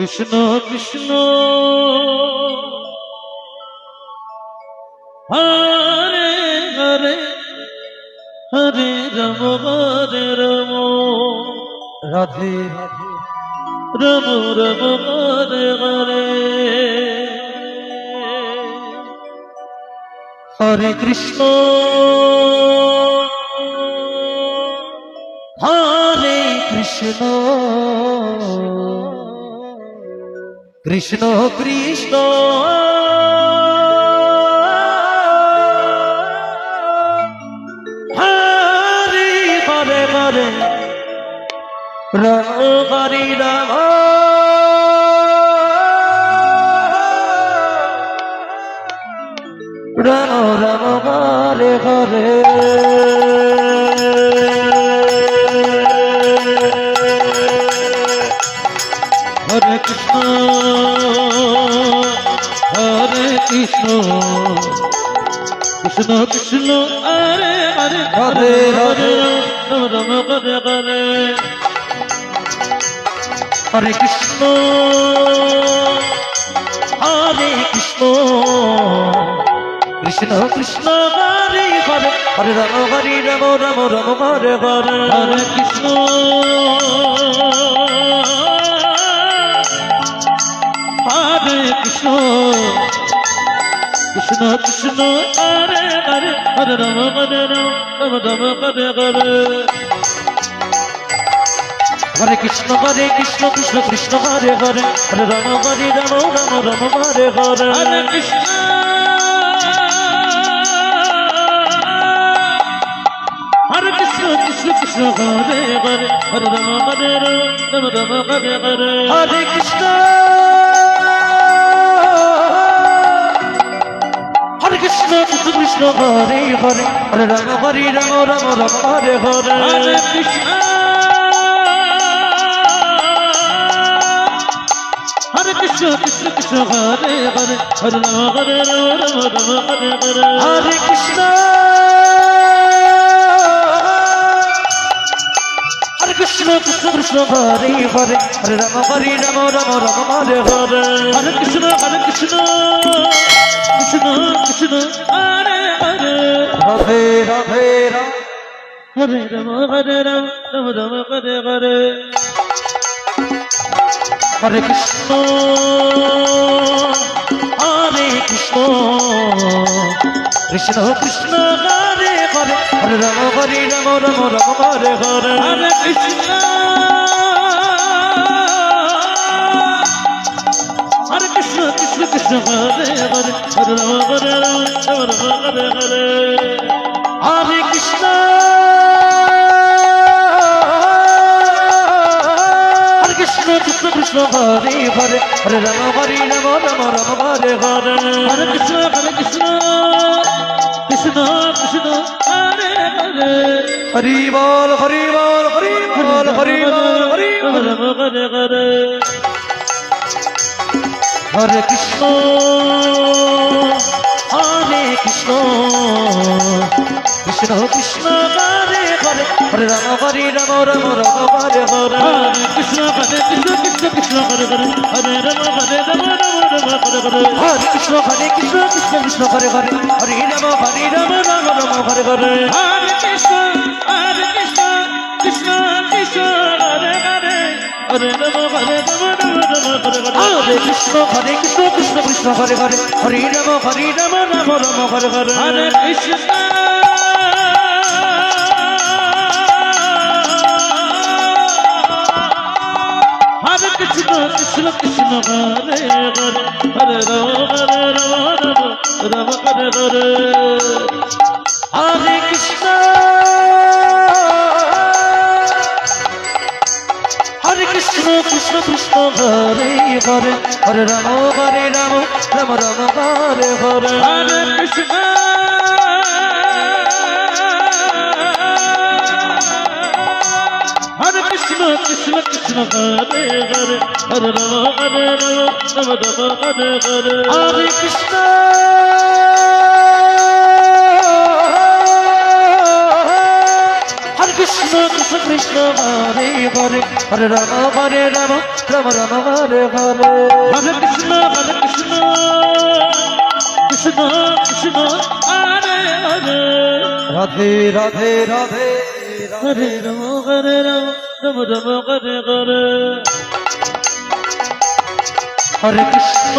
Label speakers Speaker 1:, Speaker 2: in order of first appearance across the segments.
Speaker 1: Krishna Krishna Hare Hare Hare Ram হরে Ram
Speaker 2: Radhe Radhe
Speaker 1: Ram Ram Hare Hare
Speaker 2: Hare Krishna হরে Krishna Krishna Krishna Hare Hare Hare Ram হরে Ram Ram Ram Hare Hare
Speaker 1: Hare Krishna হরে Krishna Krishna Krishna Hare Hare
Speaker 2: Hare Hare
Speaker 1: Ram Ram Hare Hare
Speaker 2: Hare Krishna হরে Krishna Krishna Krishna Hare Hare Hare Ram হরে Ram Ram Ram Hare Hare
Speaker 1: Hare Krishna হরে Krishna Krishna Krishna Hare Hare Hare Ram হরে Ram Ram Ram Hare Hare
Speaker 2: Hare Krishna Krishna Krishna Hare Hare Hare Ram হরে Ram Ram Ram Hare Hare
Speaker 1: Hare Krishna হরে Krishna Krishna Krishna Hare Hare Hare Ram হরে Ram Ram Ram Hare Hare
Speaker 2: Hare Krishna Krishna Krishna Hare Hare Hare Ram হরে Ram Ram Ram Hare Hare
Speaker 1: Hare Krishna হরে Krishna Krishna Krishna Hare Hare Hare Ram হরে Ram Ram Ram Hare Hare
Speaker 2: Hare Krishna Krishna Krishna Hare Hare Hare Ram হরে Ram Ram Ram Hare Hare
Speaker 1: Hare Krishna Krishna Krishna Hare Hare
Speaker 2: Radhe Radhe Ram
Speaker 1: হরে Ram Ram Ram Hare Hare
Speaker 2: Hare Krishna Krishna Krishna Hare Hare Hare Ram হরে Ram Ram Ram Hare Hare
Speaker 1: Hare Krishna Krishna Krishna Hare Hare Hare Ram হরে Ram Ram Ram Hare Hare
Speaker 2: Hare Krishna Krishna Krishna Hare Hare Hare Ram হরে Ram Ram Ram Hare Hare
Speaker 1: Hare Krishna Krishna Krishna Hare Hare
Speaker 2: Hari বল Hari বল Hari বল Hari বল Hari বল
Speaker 1: Ram Hare Hare
Speaker 2: Hare Krishna Krishna Krishna Hare Hare Hare Ram হরে Ram Ram Ram Hare Hare
Speaker 1: Hare Krishna Krishna Krishna Hare Hare Hare Ram Ram Ram Hare Hare
Speaker 2: Hare Krishna Krishna Krishna Hare Hare Hare Ram Ram Ram Hare Hare
Speaker 1: Hare Krishna Krishna Krishna Hare Hare Hare Ram Ram Ram Hare Hare
Speaker 2: Hare Krishna Krishna Krishna Hare Hare Hare Ram Ram Ram Hare Hare
Speaker 1: Hare Krishna হরে Krishna Krishna Krishna Hare Hare Hare Ram Ram Hare Hare
Speaker 2: Hare Krishna Krishna Krishna Hare Hare Hare Ram Ram Ram Hare Hare
Speaker 1: Hare Krishna হরে Krishna Krishna Krishna Hare Hare Hare Ram Ram Ram Hare Hare
Speaker 2: Hare Krishna Krishna Krishna Krishna Hare Hare Hare Ram Ram Ram Hare Hare
Speaker 1: Hare Krishna Krishna Krishna Hare Hare
Speaker 2: Radhe Radhe Radhe
Speaker 1: হরে Ram হরে Ram Ram Ram Hare Hare
Speaker 2: Hare Krishna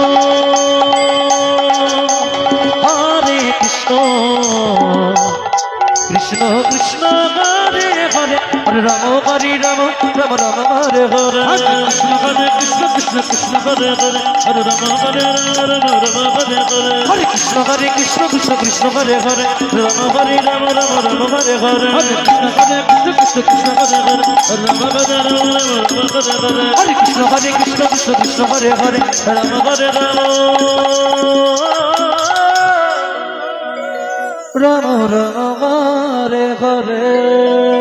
Speaker 2: হরে Krishna Krishna Krishna Hare Hare Hare Ram Ram Ram Hare Hare
Speaker 1: Hare Krishna Krishna Hare Hare Hare Ram হরে Ram Ram Hare Hare
Speaker 2: Hare Krishna Krishna Krishna Hare Hare Ram হরে Ram Ram Hare Hare
Speaker 1: Hare Krishna Krishna Hare Hare Hare Ram হরে Ram Ram Hare Hare
Speaker 2: Hare Krishna Krishna Hare Hare Ram হরে Ram Ram Ram Hare Hare